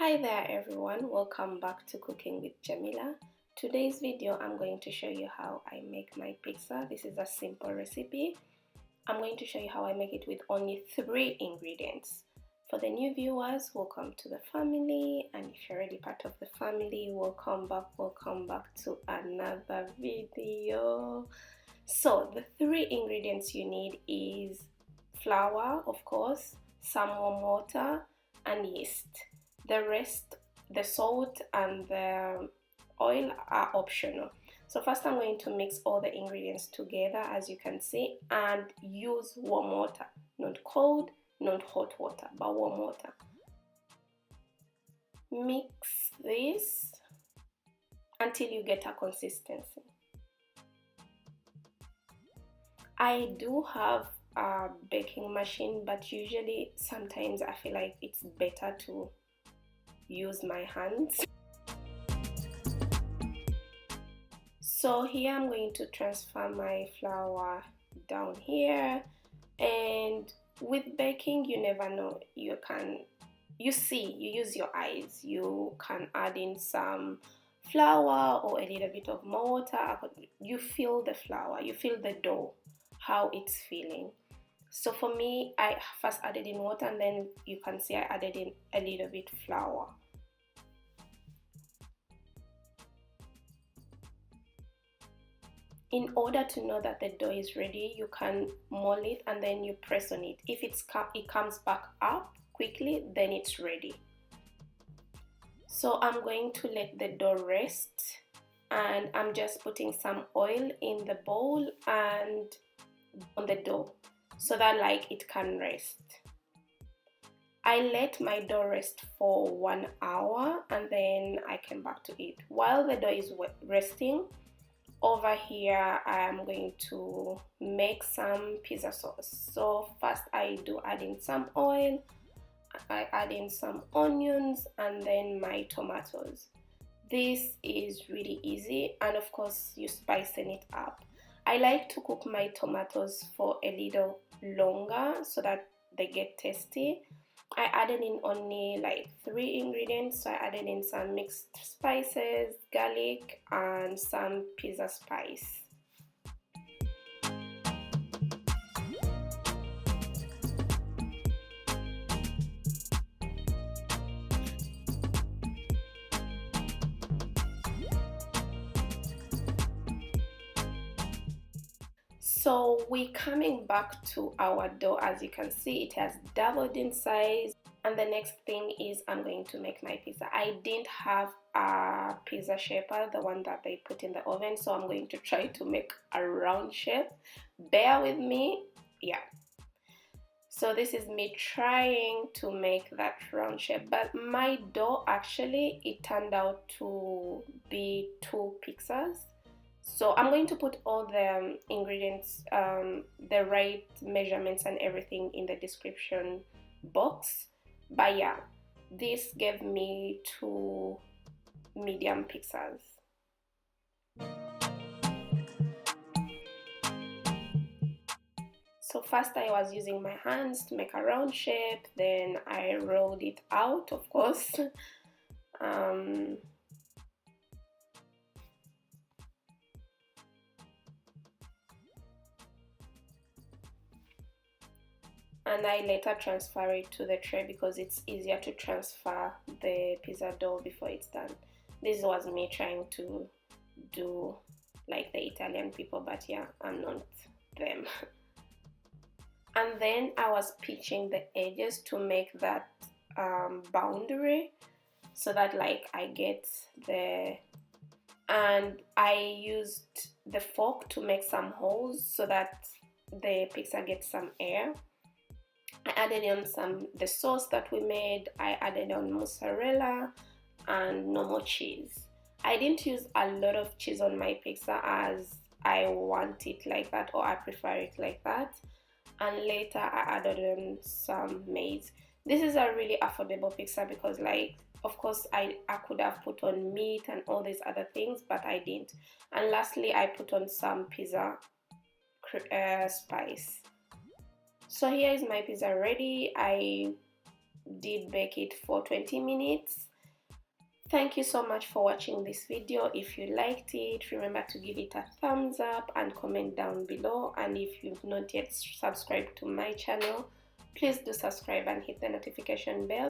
Hi there everyone, welcome back to Cooking with Jamila. Today's video I'm going to show you how I make my pizza. This is a simple recipe. I'm going to show you how I make it with only 3 ingredients. For the new viewers, welcome to the family, and if you're already part of the family, welcome back to another video. So the 3 ingredients you need is flour, of course, some warm water and yeast. The rest, the salt and the oil, are optional. So first I'm going to mix all the ingredients together, as you can see, and use warm water, not cold, not hot water, but warm water. Mix this until you get a consistency. I do have a baking machine, but usually sometimes I feel like it's better to use my hands. So here I'm going to transfer my flour down here, and with baking you never know, you use your eyes. You can add in some flour or a little bit of more water. You feel the flour, you feel the dough, how it's feeling. So for me, I first added in water, and then you can see I added in a little bit flour. In order to know that the dough is ready, you can mold it and then you press on it. If it comes back up quickly, then it's ready. So I'm going to let the dough rest, and I'm just putting some oil in the bowl and on the dough so that it can rest. I let my dough rest for 1 hour, and then I came back to it. While the dough is resting, over here I am going to make some pizza sauce. So first I do add in some oil, I add in some onions, and then my tomatoes. This is really easy, and of course you spicing it up. I like to cook my tomatoes for a little longer so that they get tasty. I added in only 3 ingredients. So I added in some mixed spices, garlic, and some pizza spice. So we're coming back to our dough. As you can see, it has doubled in size, and the next thing is I'm going to make my pizza. I didn't have a pizza shaper, the one that they put in the oven, so I'm going to try to make a round shape. Bear with me. Yeah, so this is me trying to make that round shape, but my dough, actually it turned out to be 2 pizzas. So I'm going to put all the ingredients, the right measurements and everything in the description box. But yeah, this gave me 2 medium pizzas. So first I was using my hands to make a round shape, then I rolled it out, of course. And I later transfer it to the tray because it's easier to transfer the pizza dough before it's done. This was me trying to do like the Italian people, but yeah, I'm not them. And then I was pitching the edges to make that boundary so that I get the, and I used the fork to make some holes so that the pizza gets some air. I added on the sauce that we made. I added on mozzarella and normal cheese. I didn't use a lot of cheese on my pizza as I want it like that, or I prefer it like that. And later I added on some maize. This is a really affordable pizza because of course I could have put on meat and all these other things, but I didn't. And lastly I put on some pizza spice. So here is my pizza ready. I did bake it for 20 minutes, Thank you so much for watching this video. If you liked it, remember to give it a thumbs up and comment down below. And if you've not yet subscribed to my channel, please do subscribe and hit the notification bell.